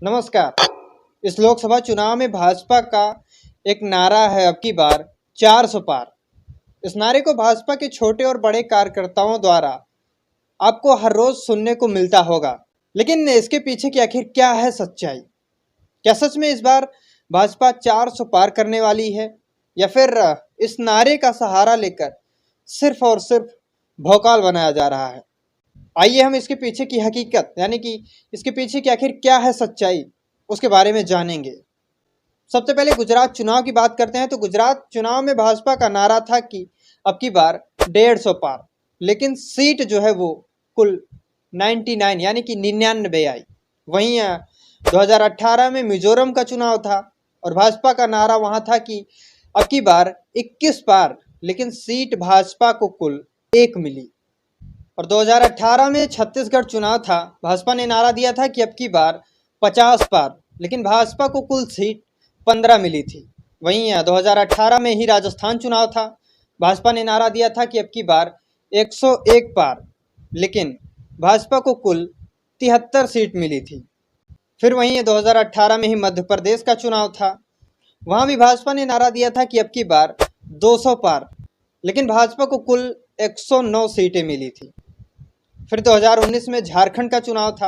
नमस्कार। इस लोकसभा चुनाव में भाजपा का एक नारा है, अब की बार 400 पार। इस नारे को भाजपा के छोटे और बड़े कार्यकर्ताओं द्वारा आपको हर रोज सुनने को मिलता होगा, लेकिन इसके पीछे की आखिर क्या है सच्चाई? क्या सच में इस बार भाजपा 400 पार करने वाली है, या फिर इस नारे का सहारा लेकर सिर्फ और सिर्फ भौकाल बनाया जा रहा है? आइए हम इसके पीछे की हकीकत, यानी कि इसके पीछे की आखिर क्या है सच्चाई, उसके बारे में जानेंगे। सबसे पहले गुजरात चुनाव की बात करते हैं। तो गुजरात चुनाव में भाजपा का नारा था कि अब की बार 150 पार, लेकिन सीट जो है वो कुल 99 यानी कि 99 आई। वहीं 2018 में मिजोरम का चुनाव था और भाजपा का नारा वहां था कि अब की बार 21 पार, लेकिन सीट भाजपा को कुल 1 मिली। और 2018 में छत्तीसगढ़ चुनाव था, भाजपा ने नारा दिया था कि अब की बार 50 पार, लेकिन भाजपा को कुल सीट 15 मिली थी। वहीं 2018 में ही राजस्थान चुनाव था, भाजपा ने नारा दिया था कि अब की बार 101 पार, लेकिन भाजपा को कुल 73 सीट मिली थी। फिर वहीं 2018 में ही मध्य प्रदेश का चुनाव था, वहां भी भाजपा ने नारा दिया था कि अब की बार 200 पार, लेकिन भाजपा को कुल 109 सीटें मिली थी। फिर 2019 में झारखंड का चुनाव था,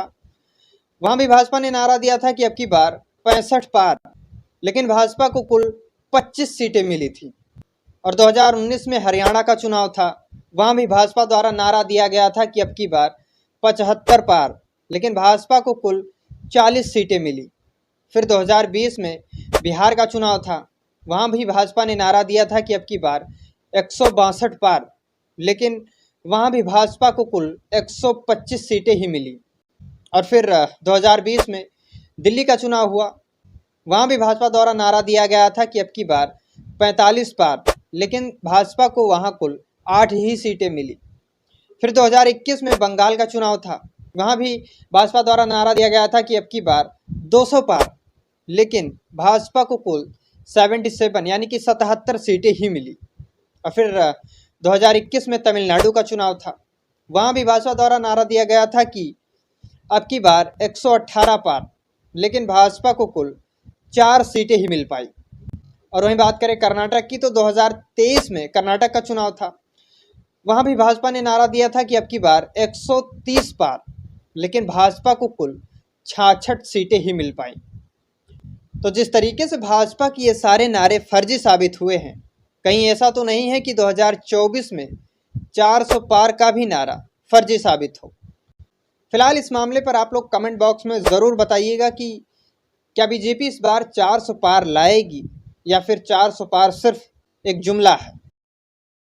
वहां भी भाजपा ने नारा दिया था कि अब की बार 65 पार, लेकिन भाजपा को कुल 25 सीटें मिली थी। और 2019 में हरियाणा का चुनाव था, वहां भी भाजपा द्वारा नारा दिया गया था कि अब की बार 75 पार, लेकिन भाजपा को कुल 40 सीटें मिली। फिर 2020 में बिहार का चुनाव था, वहां भी भाजपा ने नारा दिया था कि अब की बार 162 पार, लेकिन वहां भी भाजपा को कुल 125 सीटें ही मिली। और फिर 2020 में दिल्ली का चुनाव हुआ, वहां भी भाजपा द्वारा नारा दिया गया था कि अब की बार 45 पार, लेकिन भाजपा को वहां कुल 8 ही सीटें मिली। फिर 2021 में बंगाल का चुनाव था, वहां भी भाजपा द्वारा नारा दिया गया था कि अब की बार 200 पार, लेकिन भाजपा को कुल 77 यानी कि 77 सीटें ही मिली। और फिर 2021 में तमिलनाडु का चुनाव था, वहां भी भाजपा द्वारा नारा दिया गया था कि अब की बार 118 पार, लेकिन भाजपा को कुल 4 सीटें ही मिल पाई। और वहीं बात करें कर्नाटक की, तो 2023 में कर्नाटक का चुनाव था, वहां भी भाजपा ने नारा दिया था कि अब की बार 130 पार, लेकिन भाजपा को कुल 66 सीटें ही मिल पाई। तो जिस तरीके से भाजपा के ये सारे नारे फर्जी साबित हुए हैं, कहीं ऐसा तो नहीं है कि 2024 में 400 पार का भी नारा फर्जी साबित हो? फिलहाल इस मामले पर आप लोग कमेंट बॉक्स में ज़रूर बताइएगा कि क्या बीजेपी इस बार 400 पार लाएगी, या फिर 400 पार सिर्फ एक जुमला है।